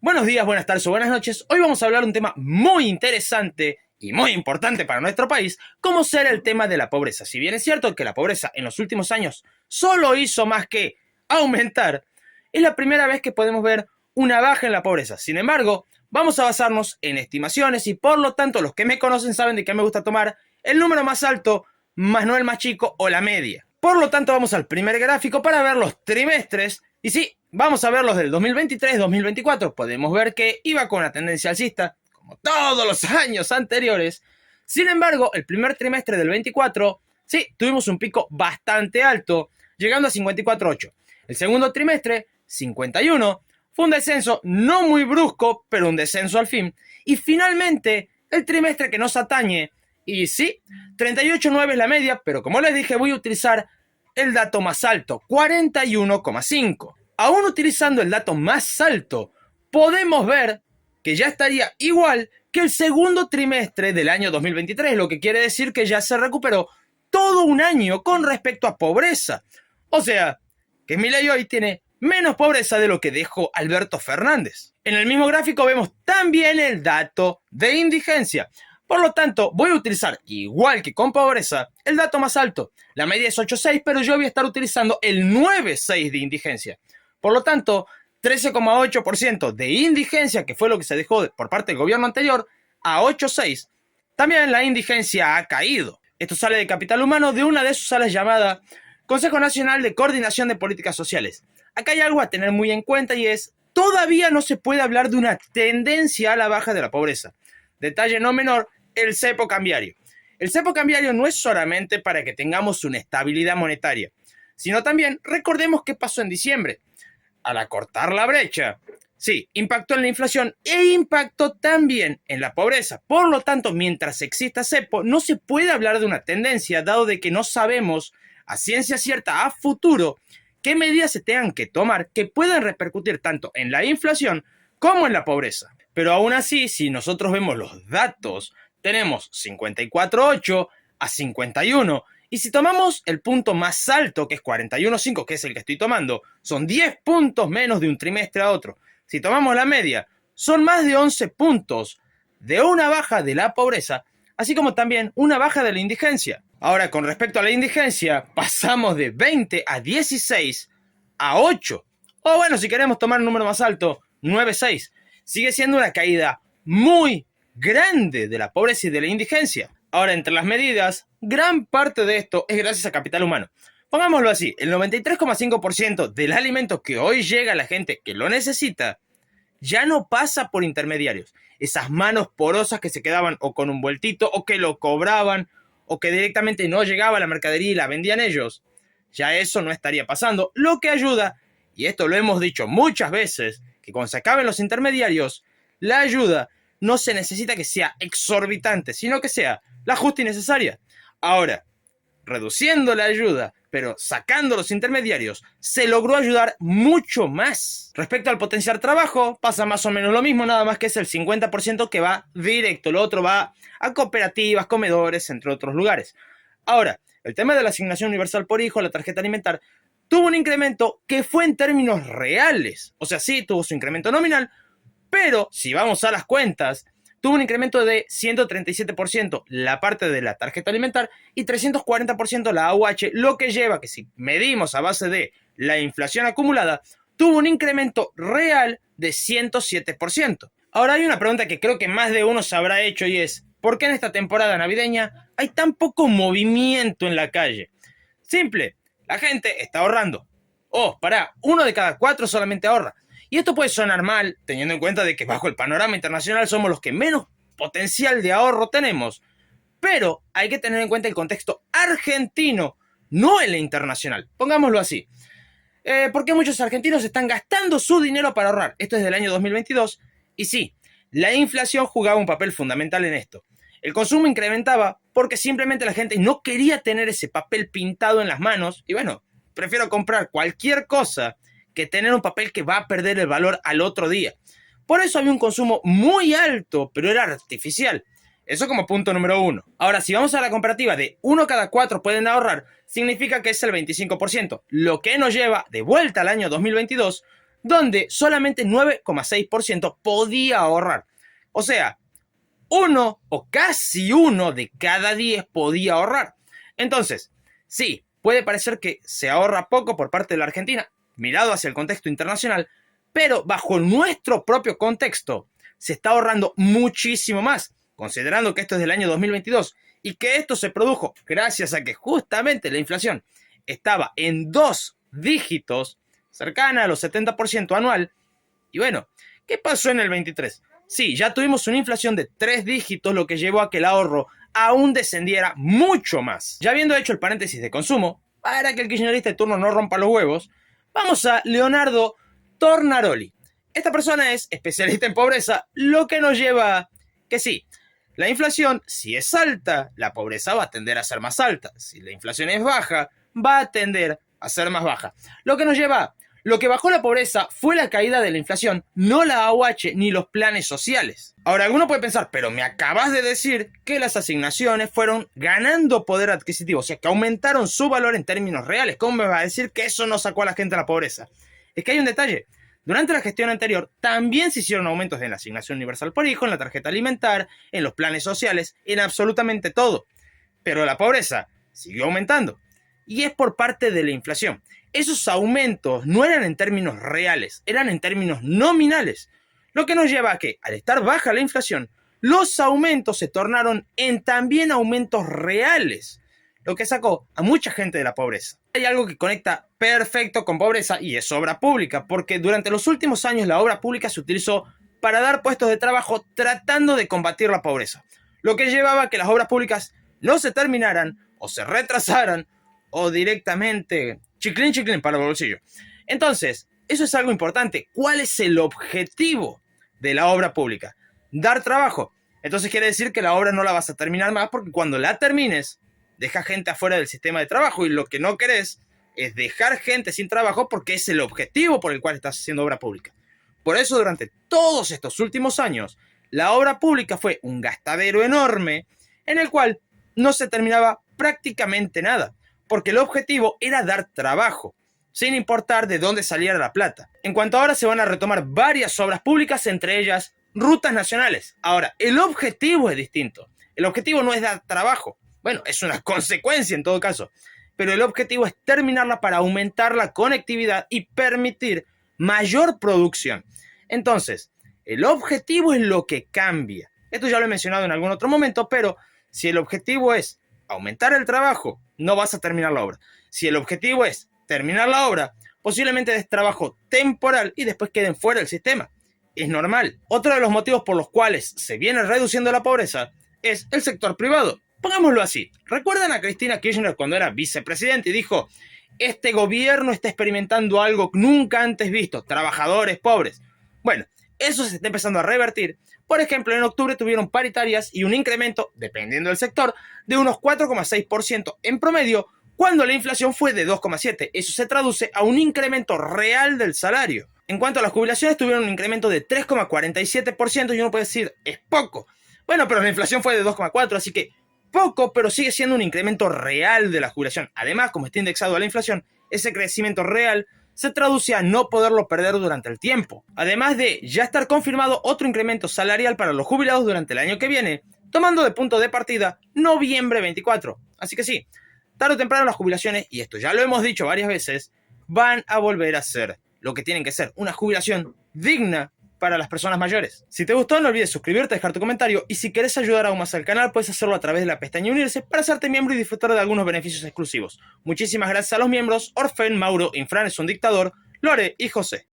Buenos días, buenas tardes o buenas noches. Hoy vamos a hablar de un tema muy interesante y muy importante para nuestro país, como será el tema de la pobreza. Si bien es cierto que la pobreza en los últimos años solo hizo más que aumentar, es la primera vez que podemos ver una baja en la pobreza. Sin embargo, vamos a basarnos en estimaciones y por lo tanto los que me conocen saben de que me gusta tomar el número más alto, más no el más chico o la media. Por lo tanto, vamos al primer gráfico para ver los trimestres. Y sí, vamos a ver los del 2023-2024. Podemos ver que iba con una tendencia alcista, como todos los años anteriores. Sin embargo, el primer trimestre del 24, sí, tuvimos un pico bastante alto, llegando a 54.8. El segundo trimestre, 51. Fue un descenso no muy brusco, pero un descenso al fin. Y finalmente, el trimestre que nos atañe, y sí, 38.9 es la media, pero como les dije, voy a utilizar el dato más alto, 41.5. Aún utilizando el dato más alto, podemos ver que ya estaría igual que el segundo trimestre del año 2023, lo que quiere decir que ya se recuperó todo un año con respecto a pobreza. O sea, que Milei hoy tiene menos pobreza de lo que dejó Alberto Fernández. En el mismo gráfico vemos también el dato de indigencia. Por lo tanto, voy a utilizar, igual que con pobreza, el dato más alto. La media es 8.6, pero yo voy a estar utilizando el 9.6 de indigencia. Por lo tanto, 13.8% de indigencia, que fue lo que se dejó por parte del gobierno anterior, a 8.6. También la indigencia ha caído. Esto sale de Capital Humano de una de sus salas llamada Consejo Nacional de Coordinación de Políticas Sociales. Acá hay algo a tener muy en cuenta y es, todavía no se puede hablar de una tendencia a la baja de la pobreza. Detalle no menor, el cepo cambiario. El cepo cambiario no es solamente para que tengamos una estabilidad monetaria, sino también recordemos qué pasó en diciembre. Al acortar la brecha, sí, impactó en la inflación e impactó también en la pobreza. Por lo tanto, mientras exista cepo, no se puede hablar de una tendencia, dado de que no sabemos a ciencia cierta a futuro qué medidas se tengan que tomar que puedan repercutir tanto en la inflación como en la pobreza. Pero aún así, si nosotros vemos los datos, tenemos 54.8 a 51. Y si tomamos el punto más alto, que es 41.5, que es el que estoy tomando, son 10 puntos menos de un trimestre a otro. Si tomamos la media, son más de 11 puntos de una baja de la pobreza, así como también una baja de la indigencia. Ahora, con respecto a la indigencia, pasamos de 20 a 16 a 8. O bueno, si queremos tomar un número más alto, 9.6. Sigue siendo una caída muy grande de la pobreza y de la indigencia. Ahora, entre las medidas, gran parte de esto es gracias a Capital Humano. Pongámoslo así, el 93.5% del alimento que hoy llega a la gente que lo necesita ya no pasa por intermediarios. Esas manos porosas que se quedaban o con un vueltito o que lo cobraban o que directamente no llegaba a la mercadería y la vendían ellos. Ya eso no estaría pasando, lo que ayuda, y esto lo hemos dicho muchas veces, que cuando se acaben los intermediarios, la ayuda no se necesita que sea exorbitante, sino que sea la justa y necesaria. Ahora, reduciendo la ayuda, pero sacando los intermediarios, se logró ayudar mucho más. Respecto al potenciar trabajo, pasa más o menos lo mismo, nada más que es el 50% que va directo, lo otro va a cooperativas, comedores, entre otros lugares. Ahora, el tema de la asignación universal por hijo, la tarjeta alimentar, tuvo un incremento que fue en términos reales. O sea, sí, tuvo su incremento nominal, pero si vamos a las cuentas, tuvo un incremento de 137% la parte de la tarjeta alimentar y 340% la AUH, lo que lleva que si medimos a base de la inflación acumulada, tuvo un incremento real de 107%. Ahora hay una pregunta que creo que más de uno se habrá hecho y es, ¿por qué en esta temporada navideña hay tan poco movimiento en la calle? Simple, la gente está ahorrando. Oh, pará, 1 de cada 4 solamente ahorra. Y esto puede sonar mal, teniendo en cuenta de que bajo el panorama internacional somos los que menos potencial de ahorro tenemos. Pero hay que tener en cuenta el contexto argentino, no el internacional. Pongámoslo así. Porque muchos argentinos están gastando su dinero para ahorrar. Esto es del año 2022. Y sí, la inflación jugaba un papel fundamental en esto. El consumo incrementaba porque simplemente la gente no quería tener ese papel pintado en las manos. Y bueno, prefiero comprar cualquier cosa que tener un papel que va a perder el valor al otro día. Por eso había un consumo muy alto, pero era artificial. Eso como punto número 1. Ahora, si vamos a la comparativa de 1 cada 4 pueden ahorrar, significa que es el 25%, lo que nos lleva de vuelta al año 2022, donde solamente 9,6% podía ahorrar. O sea, uno o casi uno de cada 10 podía ahorrar. Entonces, sí, puede parecer que se ahorra poco por parte de la Argentina, mirado hacia el contexto internacional, pero bajo nuestro propio contexto se está ahorrando muchísimo más, considerando que esto es del año 2022 y que esto se produjo gracias a que justamente la inflación estaba en 2 dígitos, cercana a los 70% anual. Y bueno, ¿qué pasó en el 23? Sí, ya tuvimos una inflación de 3 dígitos, lo que llevó a que el ahorro aún descendiera mucho más. Ya habiendo hecho el paréntesis de consumo, para que el kirchnerista de turno no rompa los huevos, vamos a Leonardo Tornaroli. Esta persona es especialista en pobreza, lo que nos lleva a que sí, la inflación, si es alta, la pobreza va a tender a ser más alta. Si la inflación es baja, va a tender a ser más baja. Lo que nos lleva a lo que bajó la pobreza fue la caída de la inflación, no la AUH ni los planes sociales. Ahora, alguno puede pensar, pero me acabas de decir que las asignaciones fueron ganando poder adquisitivo, o sea, que aumentaron su valor en términos reales. ¿Cómo me va a decir que eso no sacó a la gente de la pobreza? Es que hay un detalle. Durante la gestión anterior también se hicieron aumentos en la asignación universal por hijo, en la tarjeta alimentar, en los planes sociales, en absolutamente todo. Pero la pobreza siguió aumentando. Y es por parte de la inflación. Esos aumentos no eran en términos reales, eran en términos nominales. Lo que nos lleva a que, al estar baja la inflación, los aumentos se tornaron en también aumentos reales, lo que sacó a mucha gente de la pobreza. Hay algo que conecta perfecto con pobreza y es obra pública, porque durante los últimos años la obra pública se utilizó para dar puestos de trabajo tratando de combatir la pobreza, lo que llevaba a que las obras públicas no se terminaran o se retrasaran o directamente chiclín chiclín para el bolsillo. Entonces, eso es algo importante. ¿Cuál es el objetivo de la obra pública? Dar trabajo. Entonces quiere decir que la obra no la vas a terminar más porque cuando la termines, deja gente afuera del sistema de trabajo y lo que no querés es dejar gente sin trabajo porque es el objetivo por el cual estás haciendo obra pública. Por eso durante todos estos últimos años, la obra pública fue un gastadero enorme en el cual no se terminaba prácticamente nada, porque el objetivo era dar trabajo, sin importar de dónde saliera la plata. En cuanto a ahora se van a retomar varias obras públicas, entre ellas rutas nacionales. Ahora, el objetivo es distinto. El objetivo no es dar trabajo. Bueno, es una consecuencia en todo caso. Pero el objetivo es terminarla para aumentar la conectividad y permitir mayor producción. Entonces, el objetivo es lo que cambia. Esto ya lo he mencionado en algún otro momento, pero si el objetivo es aumentar el trabajo, no vas a terminar la obra. Si el objetivo es terminar la obra, posiblemente des trabajo temporal y después queden fuera del sistema. Es normal. Otro de los motivos por los cuales se viene reduciendo la pobreza es el sector privado. Pongámoslo así. ¿Recuerdan a Cristina Kirchner cuando era vicepresidenta y dijo: este gobierno está experimentando algo nunca antes visto, trabajadores pobres? Bueno, eso se está empezando a revertir. Por ejemplo, en octubre tuvieron paritarias y un incremento, dependiendo del sector, de unos 4,6% en promedio, cuando la inflación fue de 2,7%. Eso se traduce a un incremento real del salario. En cuanto a las jubilaciones, tuvieron un incremento de 3,47% y uno puede decir, es poco. Bueno, pero la inflación fue de 2,4%, así que poco, pero sigue siendo un incremento real de la jubilación. Además, como está indexado a la inflación, ese crecimiento real se traduce a no poderlo perder durante el tiempo. Además de ya estar confirmado otro incremento salarial para los jubilados durante el año que viene, tomando de punto de partida noviembre 24. Así que sí, tarde o temprano las jubilaciones, y esto ya lo hemos dicho varias veces, van a volver a ser lo que tienen que ser, una jubilación digna para las personas mayores. Si te gustó, no olvides suscribirte, dejar tu comentario, y si querés ayudar aún más al canal, puedes hacerlo a través de la pestaña Unirse para hacerte miembro y disfrutar de algunos beneficios exclusivos. Muchísimas gracias a los miembros Orfen, Mauro, Infran es un dictador, Lore y José.